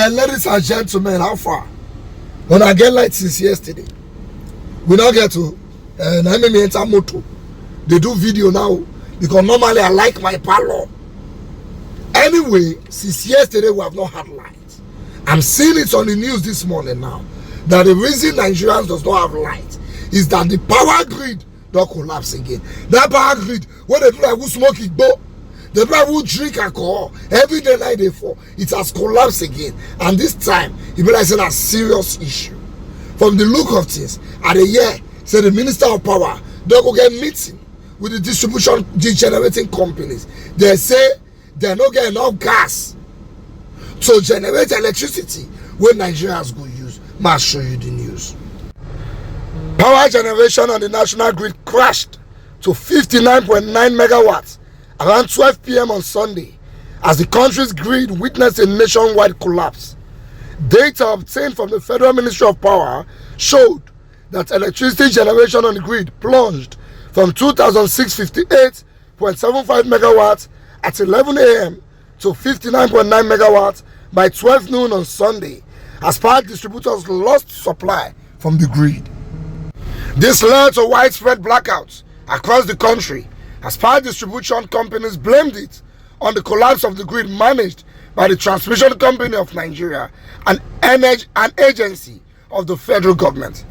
Ladies and gentlemen, how far? When I get light since yesterday, we not get to enter moto. They do video now because normally I like my parlor. Anyway, since yesterday we have not had light. I'm seeing it on the news this morning now that the reason Nigerians does not have light is that the power grid don't collapse again. That power grid, when they do like who smoke it, the people who drink alcohol every day night day for it has collapsed again, and this time it be like saying a serious issue. From the look of things, at a year, say the Minister of Power don't go get meeting with the distribution generating companies. They say they don't get enough gas to generate electricity when Nigerians go use. I'll show you the news. Power generation on the national grid crashed to 59.9 megawatts around 12 p.m. on Sunday as the country's grid witnessed a nationwide collapse. Data obtained from the Federal Ministry of Power showed that electricity generation on the grid plunged from 2,658.75 megawatts at 11 a.m. to 59.9 megawatts by 12 noon on Sunday as power distributors lost supply from the grid. This led to widespread blackouts across the country as power distribution companies blamed it on the collapse of the grid managed by the Transmission Company of Nigeria, an agency of the federal government.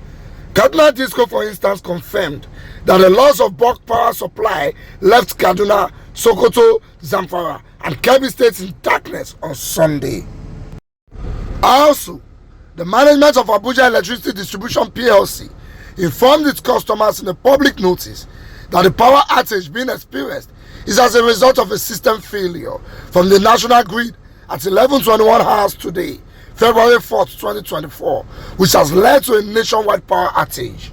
Kaduna Disco, for instance, confirmed that the loss of bulk power supply left Kaduna, Sokoto, Zamfara, and Kebbi states in darkness on Sunday. Also, the management of Abuja Electricity Distribution PLC informed its customers in a public notice that the power outage being experienced is as a result of a system failure from the national grid at 11:21 hours today, February 4th, 2024, which has led to a nationwide power outage.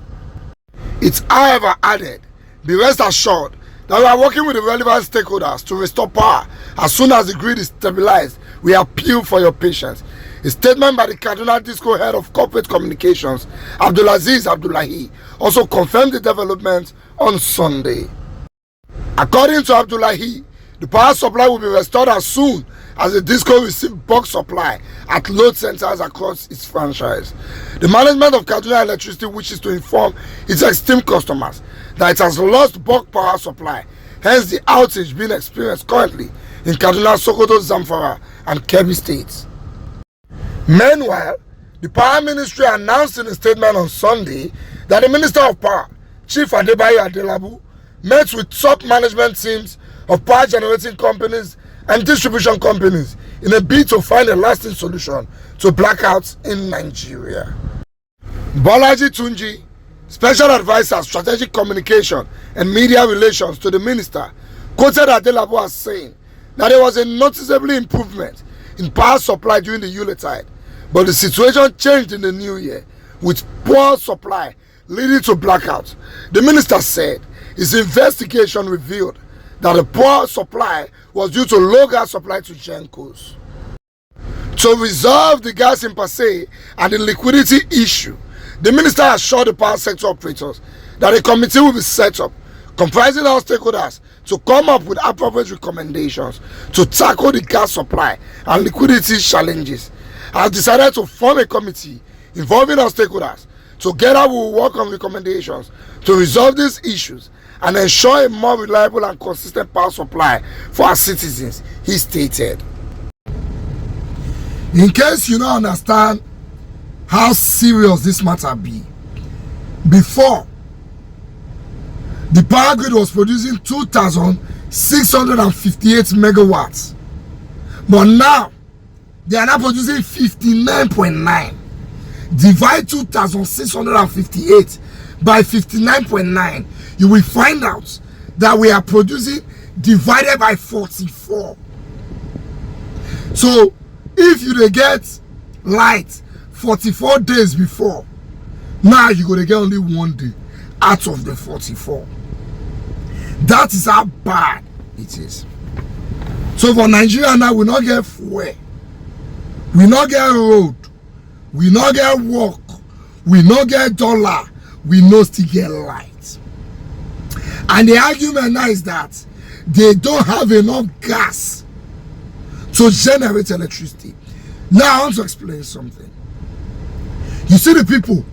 It, however, added, be rest assured that we are working with the relevant stakeholders to restore power as soon as the grid is stabilized. We appeal for your patience. A statement by the Kaduna Disco head of corporate communications, Abdulaziz Abdullahi, also confirmed the development on Sunday. According to Abdullahi, the power supply will be restored as soon as the Disco receives bulk supply at load centers across its franchise. The management of Kaduna Electricity wishes to inform its esteemed customers that it has lost bulk power supply, hence the outage being experienced currently in Kaduna, Sokoto, Zamfara, and Kebbi states. Meanwhile, the Power Ministry announced in a statement on Sunday that the Minister of Power, Chief Adebayo Adelabu, met with top management teams of power generating companies and distribution companies in a bid to find a lasting solution to blackouts in Nigeria. Bolaji Tunji, Special Advisor, Strategic Communication and Media Relations to the Minister, quoted Adelabu as saying that there was a noticeable improvement in power supply during the Yuletide, but the situation changed in the new year with poor supply leading to blackouts. The minister said his investigation revealed that the poor supply was due to low gas supply to Incase. To resolve the gas impasse and the liquidity issue, the minister assured the power sector operators that a committee will be set up comprising all stakeholders to come up with appropriate recommendations to tackle the gas supply and liquidity challenges. Has decided to form a committee involving all stakeholders. Together we will work on recommendations to resolve these issues and ensure a more reliable and consistent power supply for our citizens, he stated. In case you don't understand how serious this matter be, before, the power grid was producing 2,658 megawatts, but now they are now producing 59.9. Divide 2,658 by 59.9, you will find out that we are producing divided by 44. So if you get light 44 days before, now you're going to get only 1 day out of the 44. That is how bad it is. So for Nigeria now, we not get fuel, we not get road, we not get work, we not get dollar, we no still get light. And the argument now is that they don't have enough gas to generate electricity. Now I want to explain something. You see the people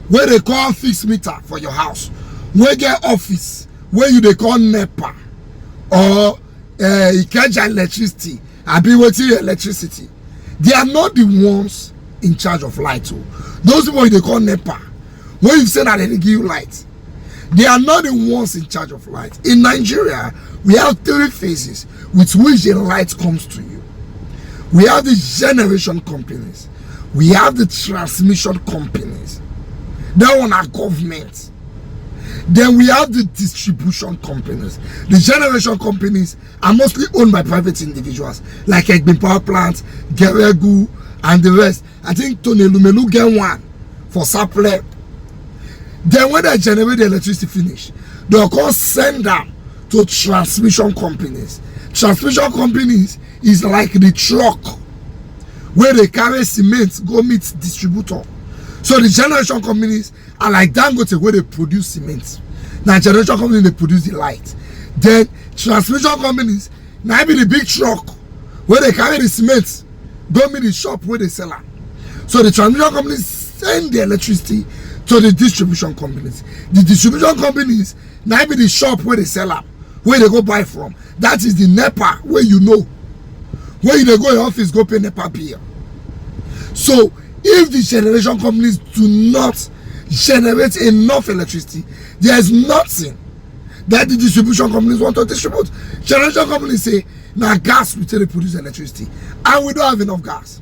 where they call fixed meter for your house, where get office, where you they call NEPA or Incase electricity, I be waiting electricity. They are not the ones in charge of light. Those people they call NEPA, when you say that they give you light, they are not the ones in charge of light. In Nigeria, we have 3 phases with which the light comes to you. We have the generation companies, we have the transmission companies, that one are government. Then we have the distribution companies. The generation companies are mostly owned by private individuals, like Egbin Power Plant, Geregu, and the rest. I think Tony Lumelu get one for Saple. Then when they generate the electricity finish, they'll call send them to transmission companies. Transmission companies is like the truck where they carry cement go meet distributor. So the generation companies are like Dangote where they produce cement. Now generation companies they produce the light. Then transmission companies now be the big truck where they carry the cement go meet the shop where they sell it. So the transmission companies send the electricity to the distribution companies. The distribution companies now be the shop where they sell it, where they go buy from. That is the NEPA where you know. Where you go in office go pay NEPA bill. So if the generation companies do not generate enough electricity, there is nothing that the distribution companies want to distribute. Generation companies say, now gas we tell they produce electricity, and we don't have enough gas.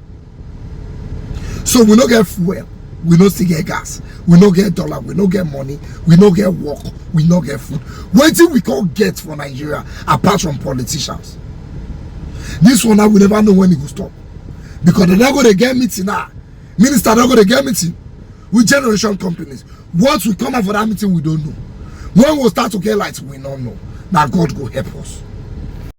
So we don't get fuel, we don't still get gas, we don't get dollar, we don't get money, we don't get work, we don't get food. What do we can't get for Nigeria apart from politicians? This one now we never know when it will stop. Because they're not going to get meeting now. Minister not going to get meeting with generation companies. Once we come out for that meeting, we don't know. When we'll start to get lights, we don't know. Now God will help us.